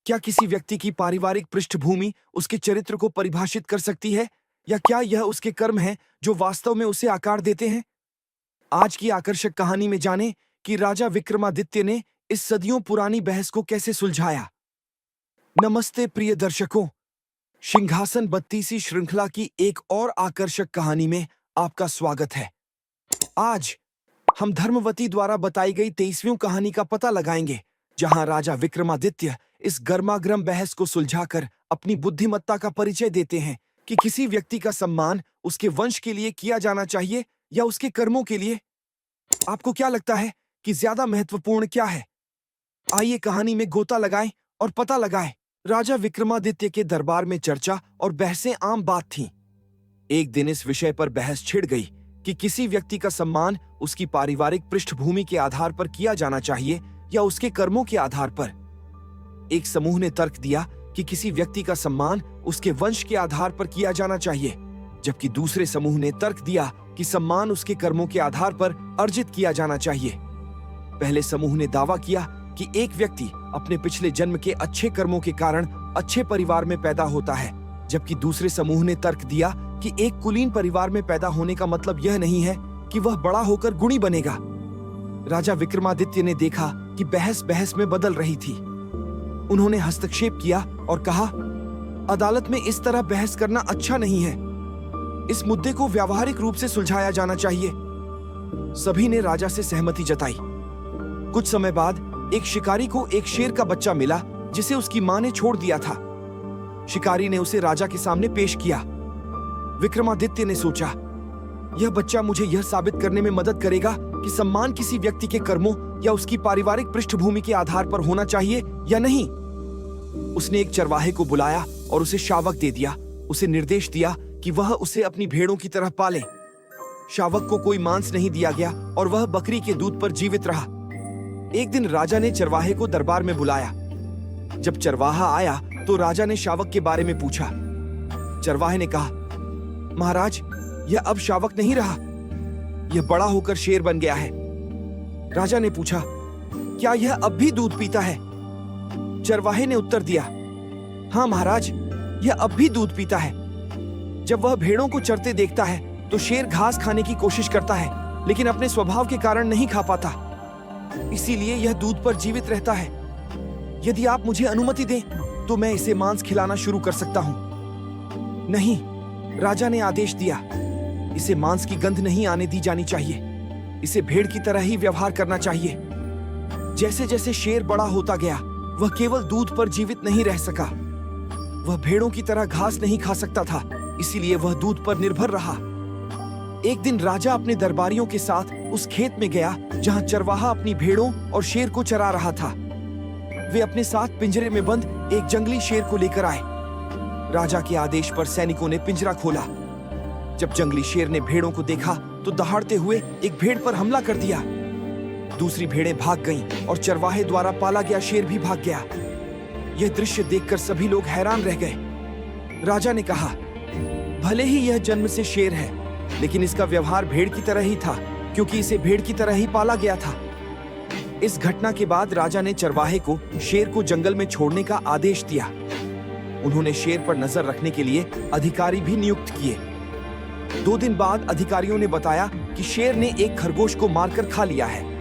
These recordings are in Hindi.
क्या किसी व्यक्ति की पारिवारिक पृष्ठभूमि उसके चरित्र को परिभाषित कर सकती है, या क्या यह उसके कर्म हैं जो वास्तव में उसे आकार देते हैं? आज की आकर्षक कहानी में जानें कि राजा विक्रमादित्य ने इस सदियों पुरानी बहस को कैसे सुलझाया। नमस्ते प्रिय दर्शकों, सिंहासन 32 श्रृंखला की एक और आकर्षक कहानी में आपका स्वागत है। आज हम धर्मवती द्वारा बताई गई 23वीं कहानी का पता लगाएंगे, जहां राजा विक्रमादित्य इस गर्मागर्म बहस को सुलझाकर अपनी बुद्धिमत्ता का परिचय देते हैं कि किसी व्यक्ति का सम्मान उसके वंश के लिए किया जाना चाहिए या उसके कर्मों के लिए। आपको क्या लगता है कि ज्यादा महत्वपूर्ण क्या है? आइए कहानी में गोता लगाएं और पता लगाएं। राजा विक्रमादित्य के दरबार में चर्चा और बहसें आम बात थीं। एक दिन इस विषय पर बहस छिड़ गई कि किसी व्यक्ति का सम्मान उसकी पारिवारिक पृष्ठभूमि के आधार पर किया जाना चाहिए या उसके कर्मों के आधार पर। एक समूह ने तर्क दिया कि किसी व्यक्ति का सम्मान उसके वंश के आधार पर किया जाना चाहिए, जबकि दूसरे समूह ने तर्क दिया कि सम्मान उसके कर्मों के आधार पर अर्जित किया जाना चाहिए। पहले समूह ने दावा किया कि एक व्यक्ति अपने पिछले जन्म के अच्छे कर्मों के कारण अच्छे परिवार में पैदा होता है, जबकि दूसरे समूह ने तर्क दिया कि एक कुलीन परिवार में पैदा होने का मतलब यह नहीं है कि वह बड़ा होकर गुणी बनेगा। राजा विक्रमादित्य ने देखा कि बहस बहस में बदल रही थी। उन्होंने हस्तक्षेप किया और कहा, अदालत में इस तरह बहस करना अच्छा नहीं है। इस मुद्दे को व्यावहारिक रूप से सुलझाया जाना चाहिए। सभी ने राजा से सहमति जताई। कुछ समय बाद एक शिकारी को एक शेर का बच्चा मिला जिसे उसकी मां ने छोड़ दिया था। शिकारी ने उसे राजा के सामने पेश किया। विक्रमादित्य ने सोचा, यह बच्चा मुझे यह साबित करने में मदद करेगा कि सम्मान किसी व्यक्ति के कर्मों या उसकी पारिवारिक पृष्ठभूमि के आधार पर होना चाहिए या नहीं। उसने एक चरवाहे को बुलाया और उसे शावक दे दिया। उसे निर्देश दिया कि वह उसे अपनी भेड़ों की तरह पाले। शावक को कोई मांस नहीं दिया गया और वह बकरी के दूध पर जीवित रहा। एक दिन राजा ने चरवाहे को दरबार में बुलाया। जब चरवाहा आया तो राजा ने शावक के बारे में पूछा। चरवाहे ने कहा, महाराज, यह अब शावक नहीं रहा, यह बड़ा होकर शेर बन गया है। राजा ने पूछा, क्या यह अब भी दूध पीता है? चरवाहे ने उत्तर दिया, हाँ महाराज, यह अब भी दूध पीता है। जब वह भेड़ों को चरते देखता है तो शेर घास खाने की कोशिश करता है, लेकिन अपने स्वभाव के कारण नहीं खा पाता, इसीलिए यह दूध पर जीवित रहता है। यदि आप मुझे अनुमति दें तो मैं इसे मांस खिलाना शुरू कर सकता हूं। नहीं, राजा ने आदेश दिया, इसे मांस की गंध नहीं आने दी जानी चाहिए। इसे भेड़ की तरह ही व्यवहार करना चाहिए। जैसे जैसे शेर बड़ा होता गया, वह केवल दूध पर जीवित नहीं रह सका। वह भेड़ों की तरह घास नहीं खा सकता था, इसीलिए वह दूध पर निर्भर रहा। एक दिन राजा अपने दरबारियों के साथ उस खेत में गया जहां चरवाहा अपनी भेड़ों और शेर को चरा रहा था। वे अपने साथ पिंजरे में बंद एक जंगली शेर को लेकर आए। राजा के आदेश पर सैनिकों ने पिंजरा खोला। जब जंगली शेर ने भेड़ों को देखा तो दहाड़ते हुए एक भेड़ पर हमला कर दिया। दूसरी भेड़ें भाग गईं और चरवाहे द्वारा पाला गया शेर भी भाग गया। यह दृश्य देखकर सभी लोग हैरान रह गए। राजा ने कहा, भले ही यह जन्म से शेर है, लेकिन इसका व्यवहार भेड़ की तरह ही था, क्योंकि इसे भेड़ की तरह ही पाला गया था। इस घटना के बाद राजा ने चरवाहे को शेर को जंगल में छोड़ने का आदेश दिया। उन्होंने शेर पर नजर रखने के लिए अधिकारी भी नियुक्त किए। 2 दिन बाद अधिकारियों ने बताया कि शेर ने एक खरगोश को मारकर खा लिया है।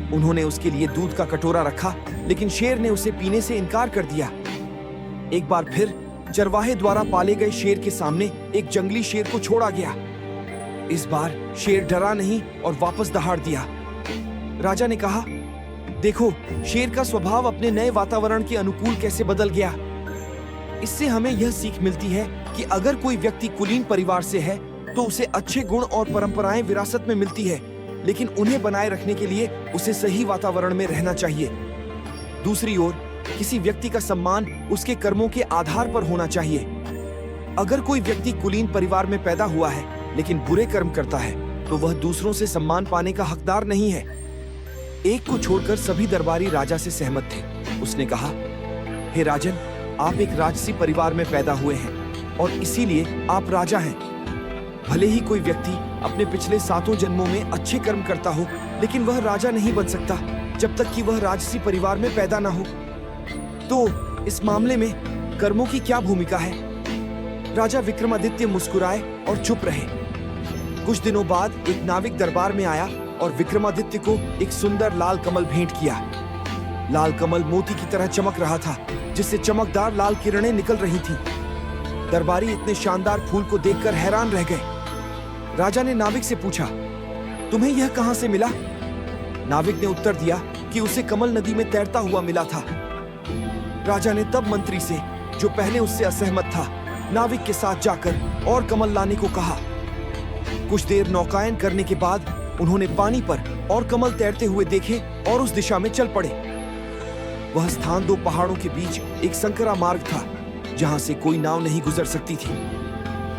उन्होंने उसके लिए दूध का कटोरा रखा, लेकिन शेर ने उसे पीने से इनकार कर दिया। एक बार फिर चरवाहे द्वारा पाले गए शेर के सामने एक जंगली शेर को छोड़ा गया। इस बार शेर डरा नहीं और वापस दहाड़ दिया। राजा ने कहा, देखो, शेर का स्वभाव अपने नए वातावरण के अनुकूल कैसे बदल गया। इससे हमें यह सीख मिलती है कि अगर कोई व्यक्ति कुलीन परिवार से है तो उसे अच्छे गुण और परंपराएं विरासत में मिलती है, लेकिन उन्हें बनाए रखने के लिए उसे सही वातावरण में रहना चाहिए। दूसरी ओर, किसी व्यक्ति का सम्मान उसके कर्मों के आधार पर होना चाहिए। अगर कोई व्यक्ति कुलीन परिवार में पैदा हुआ है लेकिन बुरे कर्म करता है तो वह दूसरों से सम्मान पाने का हकदार नहीं है। एक को छोड़कर सभी दरबारी राजा से सहमत थे। उसने कहा, हे राजन, आप एक राजसी परिवार में पैदा हुए हैं और इसीलिए आप राजा हैं। भले ही कोई व्यक्ति अपने पिछले 7 जन्मों में अच्छे कर्म करता हो, लेकिन वह राजा नहीं बन सकता जब तक कि वह राजसी परिवार में पैदा ना हो। तो इस मामले में कर्मों की क्या भूमिका है? राजा विक्रमादित्य मुस्कुराए और चुप रहे। कुछ दिनों बाद एक नाविक दरबार में आया और विक्रमादित्य को एक सुंदर लाल कमल भेंट किया। लाल कमल मोती की तरह चमक रहा था, जिससे चमकदार लाल किरणें निकल रही थीं। दरबारी इतने शानदार फूल को देखकर हैरान रह गए। राजा ने नाविक से पूछा, तुम्हें यह कहां से मिला? नाविक ने उत्तर दिया कि उसे कमल नदी में तैरता हुआ मिला था। राजा ने तब मंत्री से, जो पहले उससे असहमत था, नाविक के साथ जाकर और कमल लाने को कहा। कुछ देर नौकायन करने के बाद उन्होंने पानी पर और कमल तैरते हुए देखे और उस दिशा में चल पड़े। वह स्थान 2 पहाड़ों के बीच एक संकरा मार्ग था, जहां से कोई नाव नहीं गुजर सकती थी।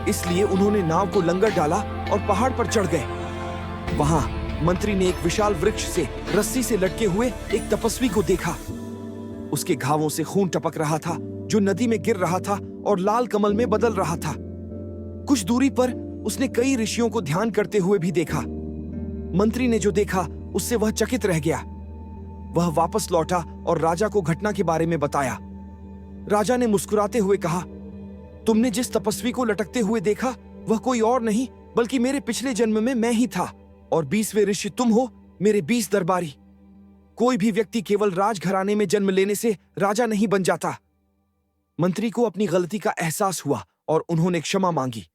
इसलिए उन्होंने नाव को लंगर डाला और पहाड़ पर चढ़ गए। वहां मंत्री ने एक विशाल वृक्ष से रस्सी से लटके हुए एक तपस्वी को देखा। उसके घावों से खून टपक रहा था, जो नदी में गिर रहा था और लाल कमल में बदल रहा था। कुछ दूरी पर उसने कई ऋषियों को ध्यान करते हुए भी देखा। मंत्री ने जो देखा उससे वह चकित रह गया। वह वापस लौटा और राजा को घटना के बारे में बताया। राजा ने मुस्कुराते हुए कहा, तुमने जिस तपस्वी को लटकते हुए देखा वह कोई और नहीं बल्कि मेरे पिछले जन्म में मैं ही था, और 20वें ऋषि तुम हो, मेरे 20 दरबारी। कोई भी व्यक्ति केवल राजघराने में जन्म लेने से राजा नहीं बन जाता। मंत्री को अपनी गलती का एहसास हुआ और उन्होंने क्षमा मांगी।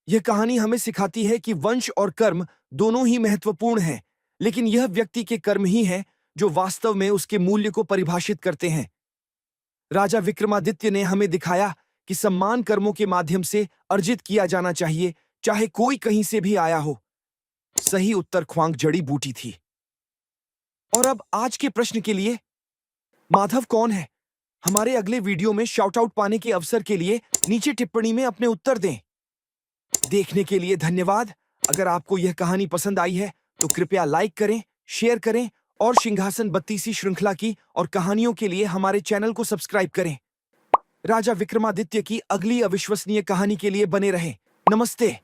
यह कहानी हमें सिखाती है कि वंश और कर्म दोनों ही महत्वपूर्ण हैं, लेकिन यह व्यक्ति के कर्म ही हैं जो वास्तव में उसके मूल्य को परिभाषित करते हैं। राजा विक्रमादित्य ने हमें दिखाया कि सम्मान कर्मों के माध्यम से अर्जित किया जाना चाहिए, चाहे कोई कहीं से भी आया हो। सही उत्तर ख्वांग जड़ी बूटी थी। और अब आज के प्रश्न के लिए, माधव कौन है? हमारे अगले वीडियो में शाउट आउट पाने के अवसर के लिए नीचे टिप्पणी में अपने उत्तर दें। देखने के लिए धन्यवाद। अगर आपको यह कहानी पसंद आई है तो कृपया लाइक करें, शेयर करें और सिंहासन 32 श्रृंखला की और कहानियों के लिए हमारे चैनल को सब्सक्राइब करें। राजा विक्रमादित्य की अगली अविश्वसनीय कहानी के लिए बने रहें। नमस्ते।